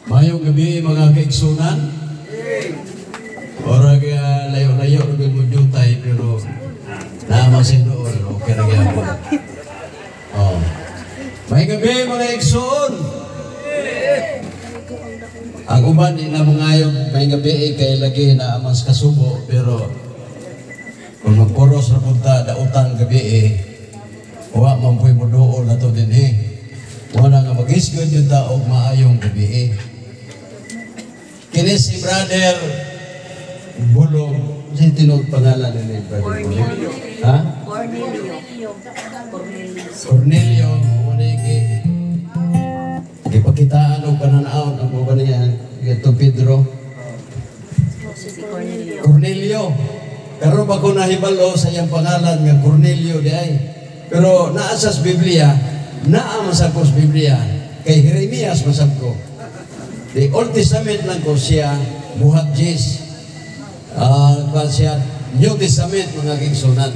Mayong gabi mga kaigsunan. Orang layo-layo rin mo jutay pero naman siya doon. Okay na gyapon. Oh. May gabi mga kaigsun. Ang uban di na mga may gabi kay lagi na amas kasubo pero kung magpuros na punta dautan gabi wa man puy mo doon na to din wala nga mag-isgod yung taong maayong gabi Kini si Brother Bulog. Ano tinawag pangalan ni Brother Bulog? Ha? Cornelio. Ipakitaan o pananaon ang mga niya. Ito Pedro. Cornelio. Karon ba ko nahibalo sa iyang pangalan nga Cornelio di ay. Pero naasas Biblia, naamasakos Biblia. Kay Jeremias masab ko. The Old Testament lang ko siya buhat Jis. Siya New Testament mga kigsunan.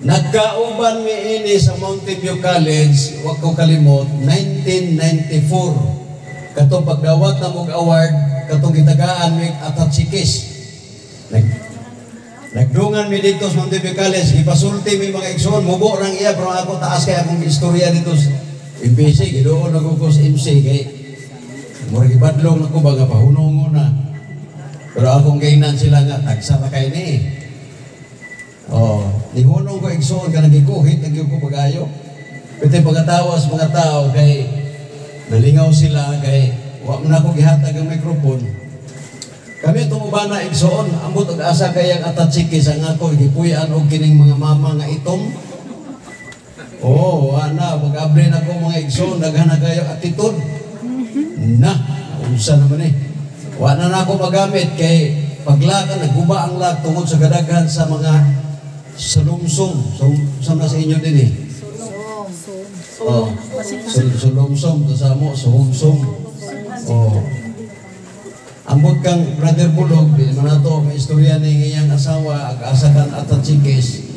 Nagkauban mi ini sa Mountain View College, wag ko kalimot, 1994. Katong pagdawat na mong award, katong gitagaan mi Atatsikis. Nagdungan mi dito sa Mountain View College, ipasulti mi mga igsoon, mubo rang iya, pero ako taas kaya akong istorya dito MPC, gidoon ako ko sa MC kay murag ibadlong ako baga pahunongo na. Pero akong gainan sila nga tagsa pa kay ni. Oh, nihunong ko igsoon ka nagikuhit nagyud ko pagayo. Pwede pagatawas mga tao kay nalingaw sila kay wa man ako gihatag ang microphone. Kami tumubana igsoon ambot og asa kay ang Atatsikis ang ako gipuy-an og kining mga mama nga itom. Oh, ana, mag-abre na ko mga igsoon, daghan na kayo attitude. Na, unsa naman Wala na ako magamit kay paglakan, nagguba ang lag tungod sa kadaghan sa mga salumsong. Saan na sa inyo din Oh, salumsong, tasamo, salumsong. Oh. Ambot kang Brother Bulog, di naman na to, may istorya ni iyang asawa, ag-asakan Atatsikis.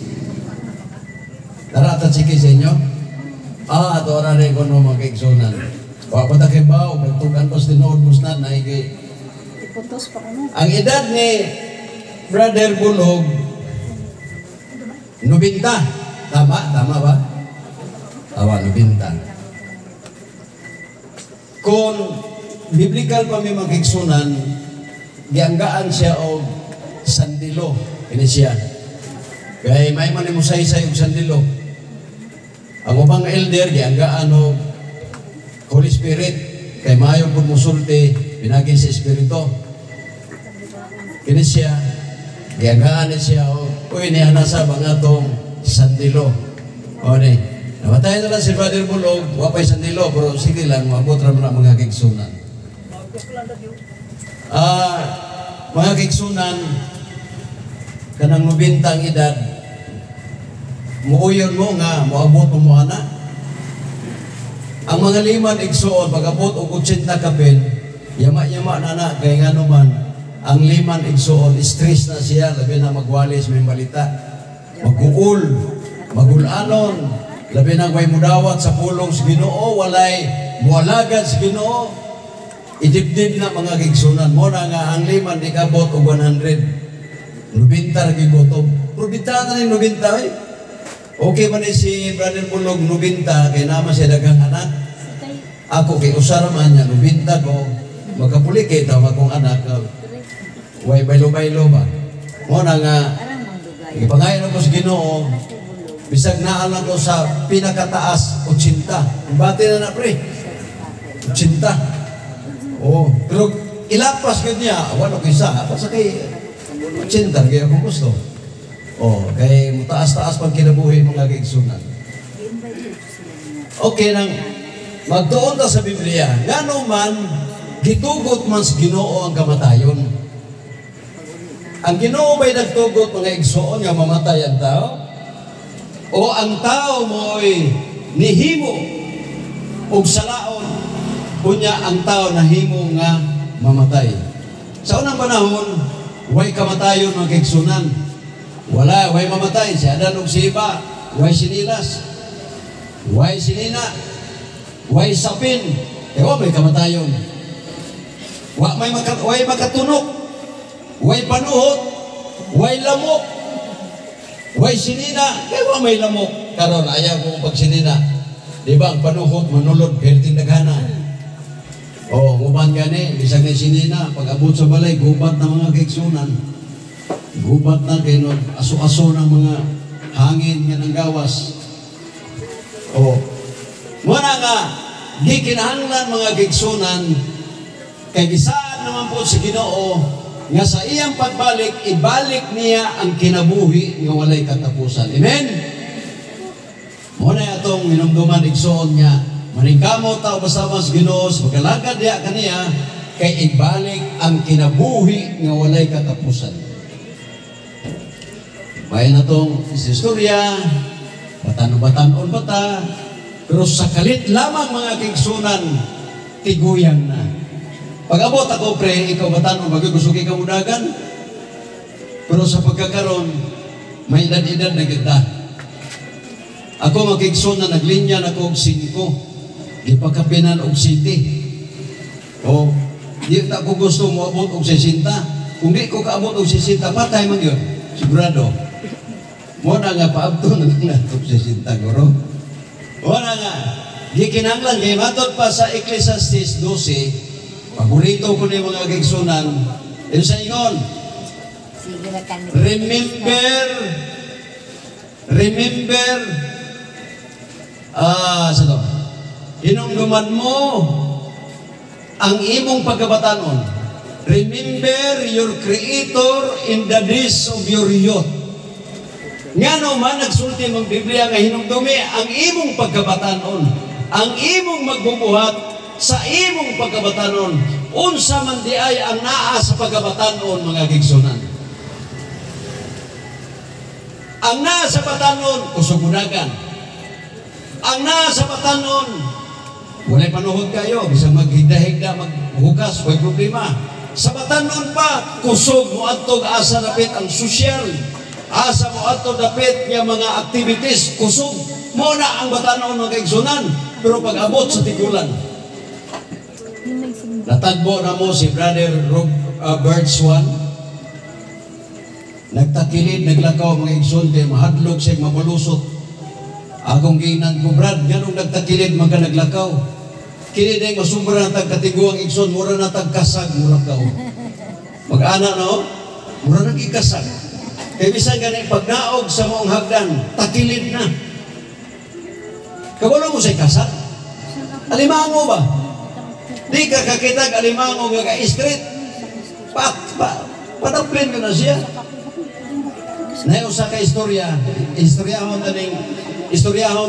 Tara Atatsikis sa inyo? Ato na rin ko no mga kaigsunan. Wapata kay Bao, nagtugan pa sa tinood musnan na Iputos pa ko no. Ang edad ni Brother Bulog, 90. Tama? Tama ba? Tama, 90. Kung biblical pa may mga kaigsunan, gianggaan siya o sandilo. Ini siya. Kaya may manimusay-say og sandilo. Ang ubang elder, gianggaan o Holy Spirit, kay mayo pud musulti, pinagin sa Espiritu. Kini siya, gianggaan siya o uy, niya nasa mga itong sandilo. O ni, namatay na lang si Brother Bulog, wapay sandilo, pero sige lang, mabot ra na mga kigsunan. Mga kigsunan, kanang 90 ang edad, muuyon mo nga, moabot mo ana. Ang mga liman igsuon, pag-abot og 80 kapin, yama-yama na kaya nga naman, ang liman igsuon, stress na siya, labi na magwalis, may balita. Mag-uul, magulanon, labi na may mudawat sa pulong sa Ginoo, walay mualagad sa Ginoo. Idibdib na mga kigsunan mo na nga ang liman di kabot og 100. 90 lagi gotob. Probita na ni 90 Okay man si Brother Bulog 90 kay naman siya daghang anak. Ako kay usara man niya 90 ko magkapuli kay tawag kong anak. Way baylo-baylo ba? Mo na nga ipangayon ako sa Ginoo. Bisag naa lang ko sa pinakataas 80. Bati na na pre. 80. Oh, pero ilapas ko niya, wala ko isa. Basta kay 80 kaya ako gusto. Oh, kay mutaas-taas pag kinabuhi mga kaigsunan. Okay nang magtuon ta sa Biblia. Ngano man gitugot man sa Ginoo ang kamatayon. Ang Ginoo ba'y nagtugot mga igsoon nga mamatay ang tao? O ang tao mo'y nihimo og salaon kunya ang tao nahimo nga mamatay. Sa unang panahon, way kamatayon mga kaigsunan. Way mamatay. Si Adan og si Eva, way sinilas, way sinina, way sapin, Ewa may kamatayon. Way makatunok. Way panuhot. Way lamok. Way sinina. Ewa may lamok. Karon ayaw kong pagsinina. Di ba ang panuhot manulod perting daghana. O guban gani bisag ni sinina pag abot sa balay gubat na mga kaigsunan. Gubat na kay aso-aso ng mga hangin nga ng gawas. O muna nga di kinahanglan mga kaigsunan kay bisaan naman po si Ginoo nga sa iyang pagbalik ibalik niya ang kinabuhi nga walay katapusan. Amen. Muna atong minumduman igsoon niya maningkamot tao basta mas Ginoo magkalagad diha kaniya kay ibalik ang kinabuhi nga walay katapusan. Bayan na itong istorya, batan-batanon bata, pero sa kalit lamang mga kaigsunan, tiguyang na. Pag abot ako, pre, ikaw batanon, magigusuki ka mudagan, pero sa pagkakaroon, may edad-edad na ganda. Ako mga kaigsunan, naglinya na ako og 5, di pagkapinan og 7. O, di ta ko gusto mo abot og 60. Kung di ko kaabot og 60, patay man yun, sigurado. Muna nga paabto na natog sa sintaguro. Muna nga, di kinanglan kay matod pa sa Ecclesiastes 12, paborito ko ni mga kaigsunan, ito sa ingon, remember, sa to, hinungduman mo ang imong pagkabatanon. Remember your Creator in the days of your youth. Nga naman nagsulti mong Biblia nga hinumdumi ang imong pagkabatanon, ang imong magbubuhat sa imong pagkabatanon. Unsa man di ay ang naa sa pagkabatanon mga kaigsunan. Ang naa sa batanon usugunagan. Ang naa sa batanon walay panuhod kayo bisag maghigda-higda maghukas way problema. Sa batanon pa kusog mo adtog asa napit ang sosyal. Asa mo ato dapit nga mga activities kusog mo na ang batanon mga kaigsunan, pero pag abot sa tigulan natagbo na mo si Brother Birdswan nagtakilid naglakaw mga igsoon kay mahadlok siya mabalusot. Akong ginan ko Brad ganong nagtakilid magka naglakaw kini day masumbra na tagkatiguang igsoon mura na tagkasag mura ka mag-ana no mura nang ikasag. Kaya bisan ganit pagnaog sa maong hagdan, takilid na. Kabalo mo sa'y kasal? Alimango ba? Di ka kakitag alimango nga ka-street. Pataplin ko na siya. Nayo sa ka-istorya, istoryahon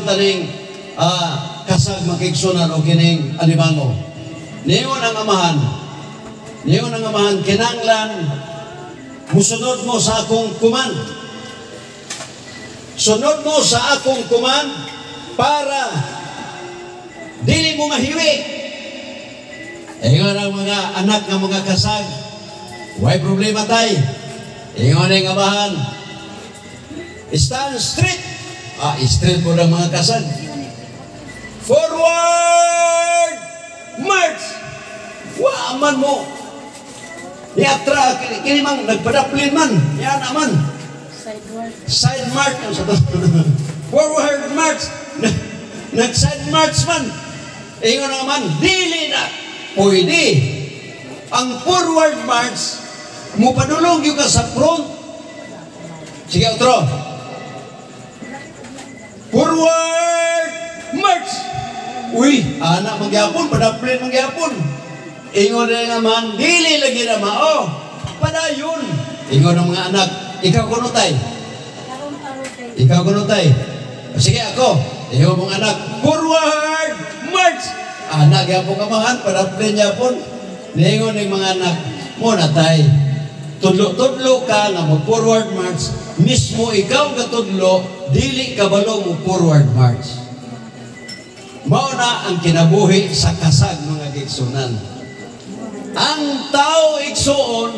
taning kasag makiksunan o kining alimango. Niyon ang amahan, kinanglan, musunod mo sa akong kuman. Sunod mo sa akong kuman para dili mo mahiwi. Ingon ang mga anak ng mga kasag, way problema tay. Ingon ang amahan, stand straight. Straight mo ng mga kasag. Forward march. Waaman mo. Yatra, kini mang nagpadaplin man. Yan naman. Side march. Forward march. Nag-side march man. Ingon naman, dili na. Pwede. Ang forward march, mupadulong yung ka sa front. Sige, otro. Forward march. Uy, anak magyapon, padaplin magyapon. Ingon na naman, dili lagi na mao. Padayon. Ingon ng mga anak, ikaw kunutay. Ikaw kunutay. Sige ako. Ingon mong anak, forward march. Anak yapon kamahan, padaplin yapon. Ingon ng mga anak, muna tay. Tudlo-tudlo ka na mag-forward march. Mismo ikaw katudlo, dili kabalo mo forward march. Mao na ang kinabuhi sa kasag mga kaigsunan. Ang tao igsuon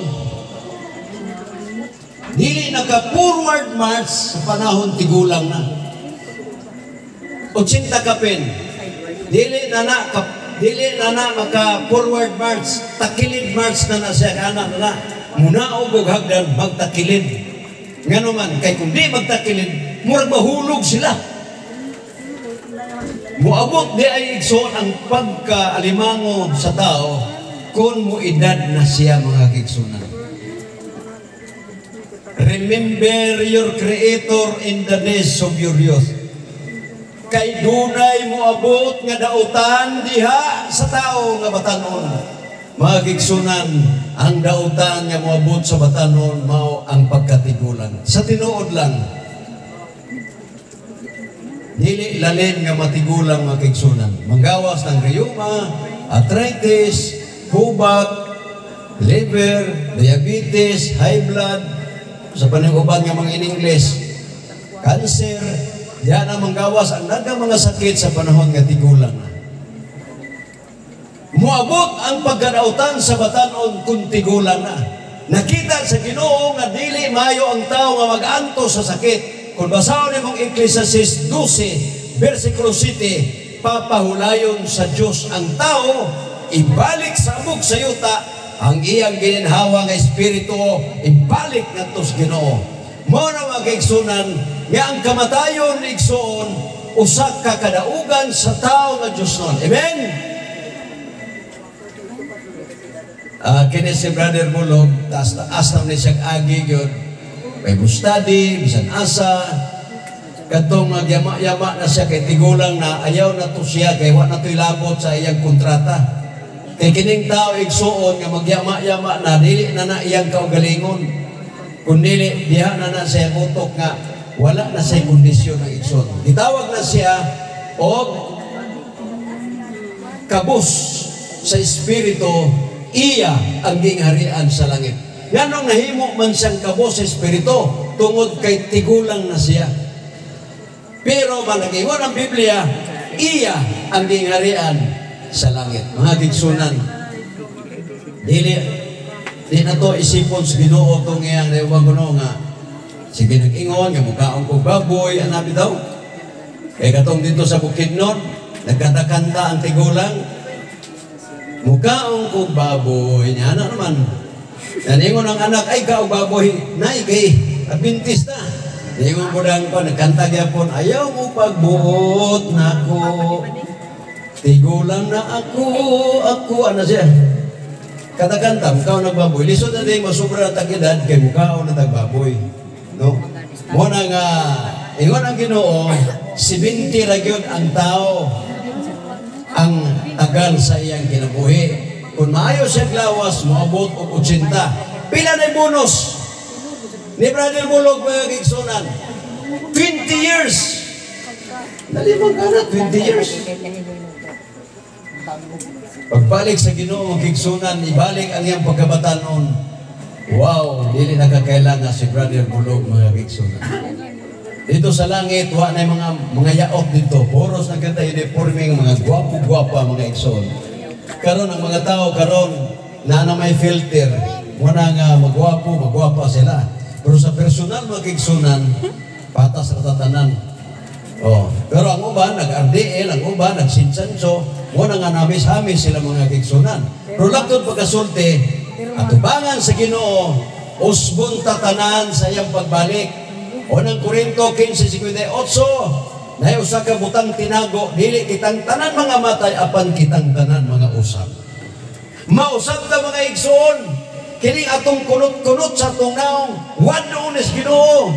dili naka-forward march sa panahon tigulang na. 80 kapin. Dili na dili na maka forward march, takilid march na siya kana na. Munaog og hagdan magtakilid. Ngano man kay kun di magtakilid, murag mahulog sila. Muabot di ay igsoon ang pagkaalimango sa tao kung muedad na siya mga kigsunan. Remember your Creator in the days of your youth. Kay dunay moabot nga dautan diha sa tao nga batanon. Mga kigsunan, ang dautan nga moabot sa batanon mao ang pagkatigulan. Sa tinuod lang, dili lalin nga matigulang mga kigsunan. Manggawas ng rheuma, arthritis, hubak, liver, diabetes, high blood, sa paniguban nga mga in English, cancer, diyan na manggawas ang daghang mga sakit sa panahon nga tigulang na. Muabot ang pagkadautan sa batanon kung tigulang na. Nakita sa Ginoo nga dili mayo ang tao nga mag-anto sa sakit. Kung basahon ni mong Ecclesiastes 12, versikulo 7, papahulayon sa Diyos ang tao, ibalik sa abog sa yuta, ang iyang gininhawa nga espiritu, ibalik nga tos Ginoo. Mao na mga kaigsunan, nga ang kamatayon igsoon, usak ka kadaugan sa tao nga Diyos nun. Amen? Kini si Brother Bulog, taas na siyang agi yun, Bible study, bisan asa, katong magyama-yama na siya kay tigulang na ayaw na to siya, kay wa na to'y labot sa iyang kontrata. Kay kining tao igsuon nga magyama-yama na dili na iyang kaugalingon. Kun dili diha na siya utok nga wala na siya kondisyon ng igsuon. Gitawag na siya og kabus sa espiritu, iya ang gingharian sa langit. Nganong nahimo man siyang kabus sa espiritu tungod kay tigulang na siya. Pero malagingon ang Biblia, iya ang gingharian sa langit. Mga gigsunan, di na to isipon sa Ginoo itong iyang naiwang kuno nga sige nag-ingon, nga mukhaong kong baboy, anabi daw. Kaya katong dito sa Bukidnon, nagkanta-kanta ang tigulang, mukhaong kong baboy, niya na naman. Naningon ang anak, ay ka o baboy, nay kay Adventist na. Naningon ko lang pa, nagkanta gyapon, ayaw mo pagbuot na ko. Tigulang na ako, ano siya? Kata-kanta, mukhaw nagbaboy. Lisod na din, masubra na tag-edad, kay mukhaw na tagbaboy. No? Muna nga, ingon ang Ginoo, 70 ragyod ang tao, ang tagal sa iyang kinabuhi. Kung maayo siya glawas, maabot o 80. Pila na bonus? Ni Brother Bulog, mga kigsunan, 20 years. Nalimang ka na, 20 years. Pagbalik sa Ginoo ang kigsunan, ibalik ang iyang pagkabatanon. Wow, dili nakakailangan si Brother Bulog, mga kigsunan. Dito sa langit, wa na mga yaot dito. Puros na kanta uniforming, mga gwapo-gwapa, mga igsoon. Karon ang mga tao karon na may filter, muna nga magwapa sila. Pero sa personal mga kigsunan, patas na tatanan. Oh, pero ang uban nag-RDL, ang uban nagsinsanso, muna nga namis-hamis sila mga kigsunan. Pero laktod pagkasulti, atubangan sa Ginoo, usbon tatanan sa iyang pagbalik. Unang Korinto 15:58, na usa ka butang tinago, dili kitang tanan mga matay, apan kitang tanan mga usab. Mausab ta mga igsoon, kining atong kunot-kunot sa atong naong, wadon is Ginoo.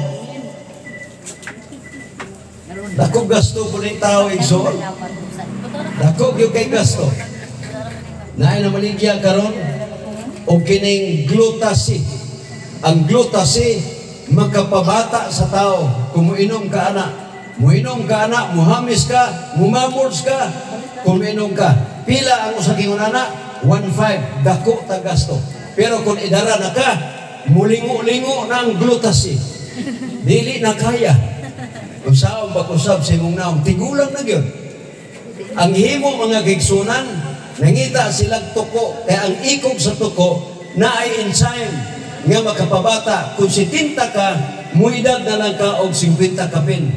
Dako gasto po ng tao igsoon. Dako yung kay gasto. Naay na maligya karon o kining glutasi. Ang glutasi magkapabata sa tao. Kung muinom ka anak, muhamis ka, mumamors ka, kung muinom ka. Pila ang usaking anak? 1.5, dako ta gasto. Pero kung idara na ka, mulingo-lingo na ang glutasi. Dili na kaya. Kung saan pag-usap sa imong naong, tigulang na yun. Ang himo mga gigsunan, nangita silang tuko, kaya ang ikog sa tuko, na ay enzyme, nga makapabata. Kung 70 ka, muidad na lang ka og 50 kapin.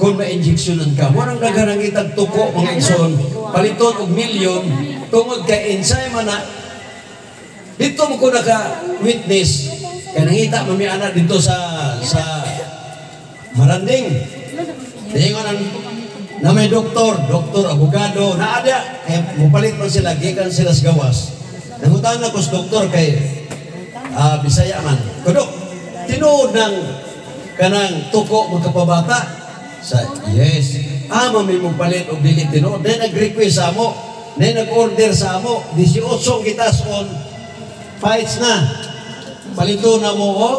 kung ma-injeksyonan ka. Mo nang daghang itag tuko mga igsoon, paliton og milyon tungod kay enzyme na dito mo ko naka-witness kaya nangita mami anak dito sa Maranding. Dingon na may doktor, abogado, na ada, mupalit man sila, gikan sila sa gawas. Nangutan na ko sa doktor kay Bisaya man. Kudok, tinuod ng kanang tuko magkapabata. Yes. Mami mong palit o dili tinuod. Na nag-request sa amo, na nag-order sa amo, 18 kita on fights na. Palito na mo o,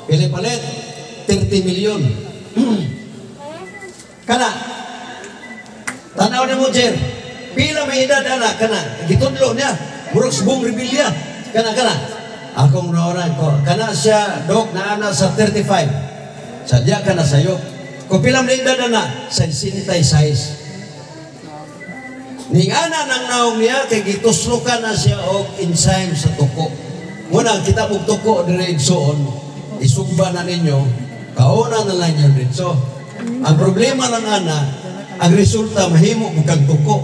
pili-palit, 30 milyon. Kana, tanaw na mo, Jer, pila may edad, anak, kana, gitudlo niya, murag subong rebilya, kana, akong naoran ko, kana siya, dok, na anak sa 35, sadya ka na sayo, kung pila may edad, anak, sa 66, ning ana nang naong niya, kay gituslukan na siya og enzyme sa tuko. Muna, kita mong tuko diretsoon, isugba na ninyo, kauna na lang yan dito. Ang problema ng ana, ang resulta, mahimo bukang tuko.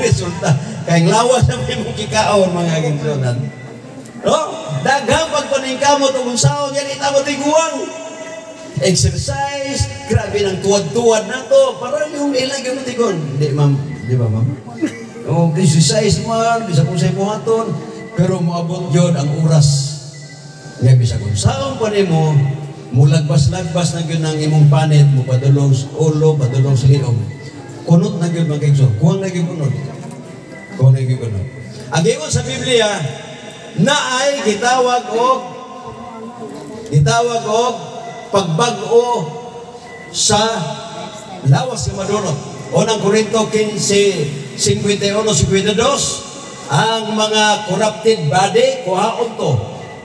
Resulta, kayang lawas na may mong kikaon, mga ginsunan. No? Daghang pagpaningkamot o unsaon, yan itamot iguang. Exercise, grabe ng tuwad-tuwad na to, para yung ilang yung tigon. Hindi, ma'am. Di ba, ma'am? O, exercise man, bisa kung sa'yo buhaton, pero moabot yun ang oras. Nga bisa kung saan pa mo, mulagbas-lagbas na yun ang imong panit, mo padulong sa ulo, padulong sa liom. Kunot na yun mga kaigso. Kuhang na yun kunot. Kuhang na yun kunot. Ang ingon sa Biblia, na ay gitawag og pagbag-o sa lawas ng madunot. Unang Korinto 15, 51-52, ang mga corrupted body, kuhaon to,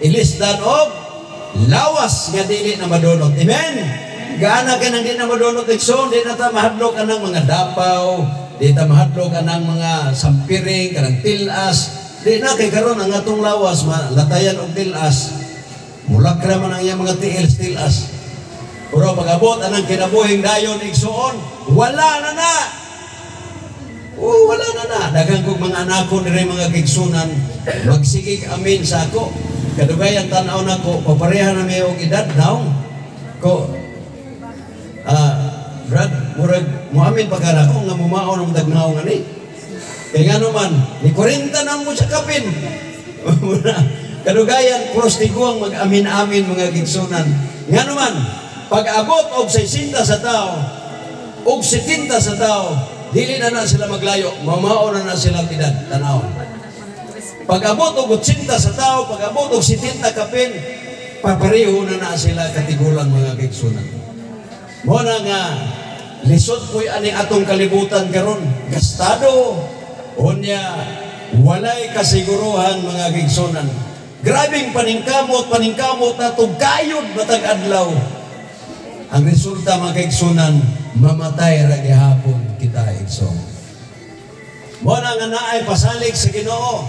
ilisdan og lawas nga dili na madunot. Amen? Gaana ka nang di na madunot, ikson, di na ta mahadlok ka ng mga dapaw, di ta mahadlok ka ng mga sampiring, kanang tilas, di na kay karon ang atong lawas, latayan og tilas, mulakra man ang iyang mga tilas. Pero pag-abot anang kinabuhing dayon, ikson, wala na. Wala na. Daghang kong mga anak ko nire mga kigsunan, magsigig amin sa ako. Kadugay ang tanaw na ko, papareha na may og edad daw. Ko, Brad, murag, muamin pa ka na ko, nga mumaon ng dagnaw nga ni. Kaya nga naman, ni 40 na mo siya kapin. Kadugayan, prostiguang mag-amin-amin mga kigsunan. Nga naman, pag-abot og 60 sa tao, og 70 sa tao, dili na sila maglayo, mamao na sila edad, tanaw. Pag-abot og 80 sa tao, pag-abot og 70 kapin, papareho na sila katigulang mga kigsunan. Muna nga, lisod po'y aning atong kalibutan karon, gastado, unya, walay kasiguruhan mga kigsunan. Grabing paningkamot na tugayod matag adlaw. Ang resulta mga kaigsunan, mamatay ra gihapon kita igsoon. Muna nga naay pasalig sa Ginoo.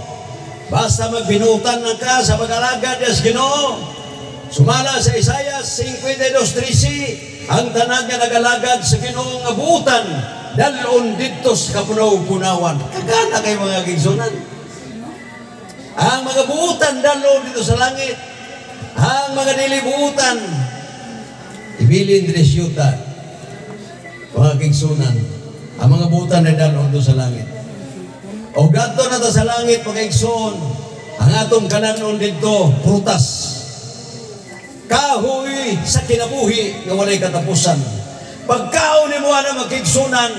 Basta magbinutan na ka sa pag-alagad sa Ginoo. Sumala sa Isaiah 52:13, ang tanan nga nag-alagad sa Ginoo nga buutan, dalon dito sa kapunaw-punawan. Kagana kay mga kaigsunan. Ang mga buutan dalon dito sa langit. Ang mga dilibutan ibilin din siyuta, mga kigsunan, ang mga butan na dalon doon sa langit. O gato na ta sa langit, mga kigsun, ang atong kananon dito, prutas. Kahoy sa kinabuhi na walay katapusan. Pagkaon ni mo na mga kigsunan,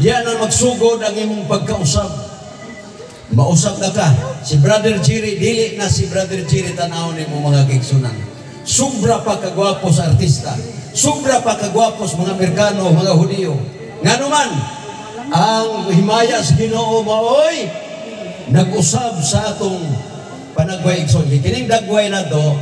yan ang magsugod ang imong pagkausap. Mausap na ka. Si Brother Jerry, dili na si Brother Jerry tanaw ni mo mga kigsunan. Sobra pa kagwapo sa artista. Sobra pa kagwapo sa mga Amerikano, mga Hudiyo. Nga naman, ang himaya sa Ginoo maoy, nag-usab sa atong panagway igsoon. Kining dagway na to,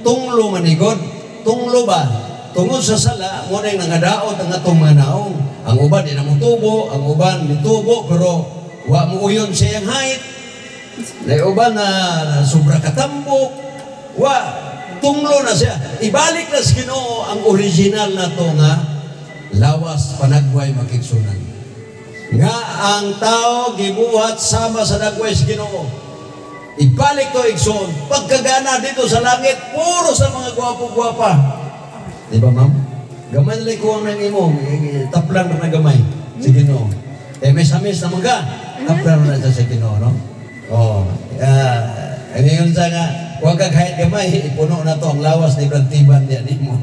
tunglo manigod. Tunglo ba? Tungod sa sala, muna yung nangadaot ang atong mga naong. Ang uban, di na mo tubo. Ang uban, di tubo. Pero, wa mo uyon siyang height. Na uban na sobra katambok. Tunglo na siya. Ibalik na sa Ginoo ang original na to nga lawas panagway makigsunan. Nga ang tao gibuhat sama sa dagway sa Ginoo. Ibalik to igsoon. Pagkagana dito sa langit, puro sa mga gwapo-gwapa. Di ba, ma'am? Gamay na likuang ng imo. Taplan na gamay sa Ginoo. Mes-ames naman ka. Taplan na sa Ginoo, no? Oh. Ngayon sa nga, huwag kang kahit gamay, ipuno na to ang lawas ni Brantiban niya ni mo.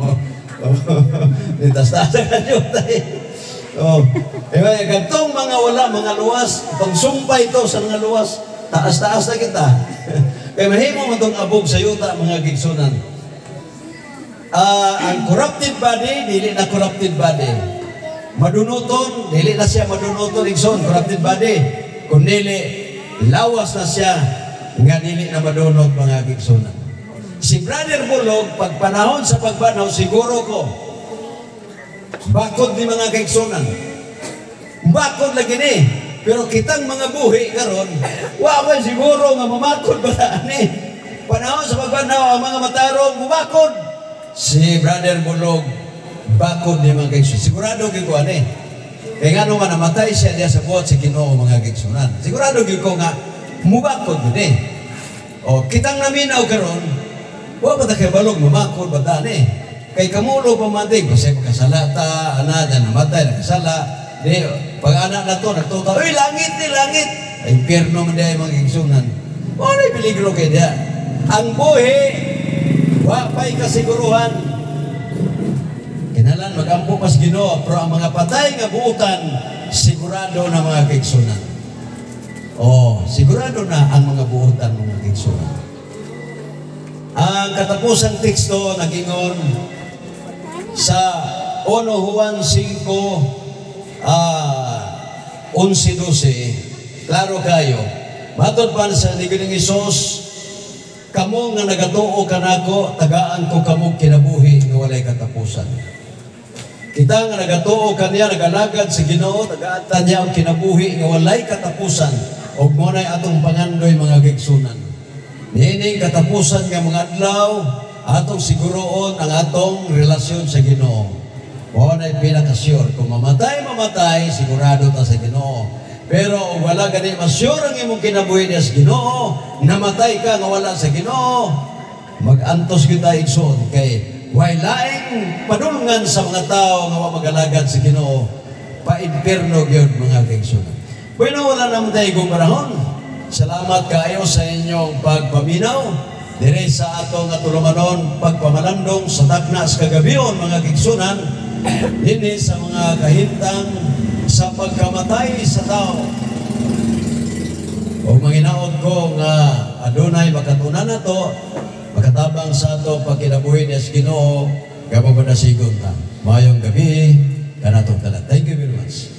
Nitas-tasa ka nyo tayo. Oh. Gantong mga wala, mga luwas, pagsumpay ito sa mga luwas, taas-taas na kita. Kaya mahimo mo itong abog sa yuta, mga gigsunan. Ang corrupted body, dili na corrupted body. Madunuton, dili na siya madunuton, igsoon, corrupted body. Kung dili, lawas na siya, nga dili na madunot, mga gigsunan. Si Brother Bulog, pag panahon sa pagbanaw, siguro ko, bakod ni mga kaigsunan. Bakod lagi ni. Pero kitang mga buhi karon, wawan siguro nga mamakod ba ni. Panahon sa pagbanaw ang mga matarong bubakod. Si Brother Bulog, bakod ni mga kaigsunan. Sigurado ko ani. Kaya nga naman namatay siya diya sa buhat sa Ginoo, mga kaigsunan. Sigurado ko nga mubakod ni. O kitang naminaw karon, wa ba ta kay balog mamakod ba ta ni. Kay kamulo pamantig, kasi pagkasalata, anak na namatay, nakasala, di, pag anak na to, nagtuta, uy, langit ni, langit! Ay, impyerno man dahil mga igsunan. O, na peligro kayo diya. Ang buhi, wapay kasiguruhan. Kinalan, mag-ampo pas Ginoo, pero ang mga patay nga buutan, sigurado na mga kaigsunan. O, sigurado na ang mga buutan, mga kaigsunan. Ang katapusang teksto, nagingon, sa 1 Juan 5, 11-12, klaro kayo, matod pa sa ligon ng Isos, kamo nga nagatuo kanako, tagaan ko kamo kinabuhi nga walay katapusan. Kita nga nagatuo kaniya, nagalagad sa Ginoo, tagaan niya ang kinabuhi nga walay katapusan, og mo na'y atong pangandoy, mga gigsunan. Nining katapusan nga mga adlaw, atong siguroon ang atong relasyon sa Ginoo. O na'y pinakasyur. Kung mamatay, sigurado ta sa Ginoo. Pero wala gani masyur ang imong kinabuhi niya sa Ginoo, namatay ka nga wala sa Ginoo, mag-antos kita igsoon kay way laing padulngan sa mga tao nga magalagad sa Ginoo, pa-impierno gyud, mga kaigsoon. Bueno, wala naman tayo gumarahon. Salamat kayo sa inyong pagpaminaw dire sa atong atulumanon pagpamalandong sa taknas kagabion, mga kigsunan, dinhi sa mga kahintang sa pagkamatay sa tao. O manginaot ko nga adunay makatunan na to, makatabang sa ato pagkinabuhi niya sa Ginoo, kapabadasigon ta. Mayong gabi, kanatong talat. Thank you very much.